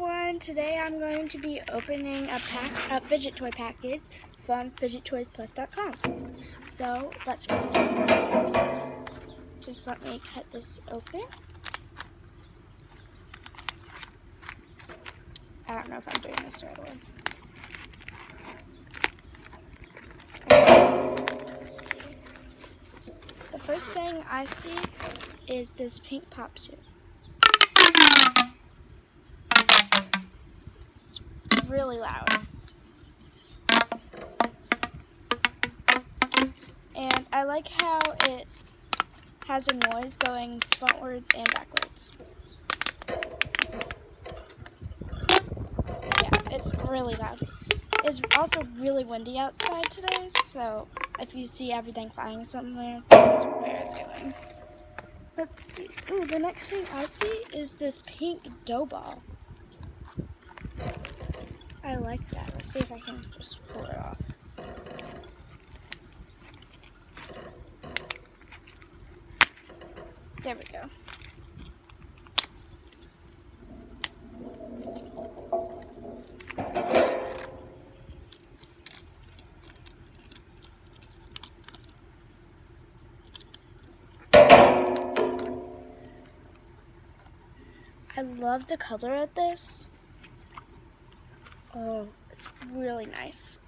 everyone, today I'm going to be opening a fidget toy package from fidgettoysplus.com. So let's get started. Just let me cut this open. I don't know if I'm doing this the right way. Let's see. The first thing I see is this pink pop tube. It's really loud. And I like how it has a noise going frontwards and backwards. Yeah, it's really loud. It's also really windy outside today, so if you see everything flying somewhere, that's where it's going. Let's see. Ooh, the next thing I see is this pink dough ball. I like that. Let's see if I can just pull it off. There we go. I love the color of this. Oh, it's really nice.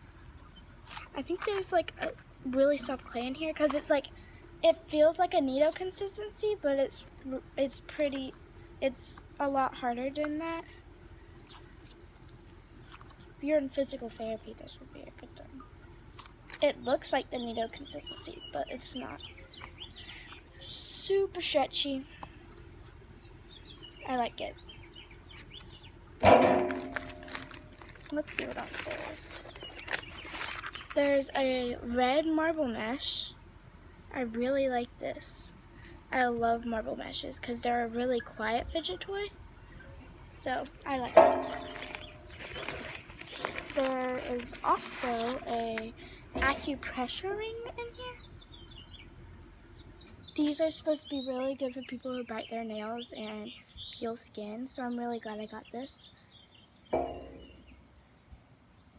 I think there's like a really soft clay in here because it's like, it feels like a Neato consistency, but it's a lot harder than that. If you're in physical therapy, this would be a good thing. It looks like the Neato consistency, but it's not. Super stretchy. I like it. Let's see what else there is. There's a red marble mesh. I really like this. I love marble meshes because they're a really quiet fidget toy. So I like it. There is also a acupressure ring in here. These are supposed to be really good for people who bite their nails and peel skin, so I'm really glad I got this.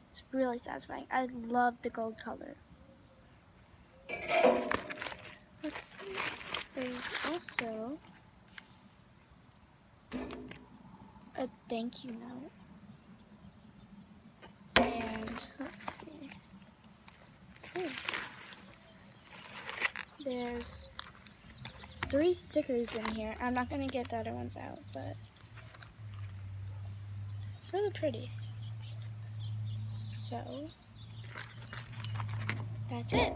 It's really satisfying. I love the gold color. Let's see. There's also a thank you note. And let's see. Ooh. There's 3 stickers in here. I'm not going to get the other ones out, but really pretty. So that's it.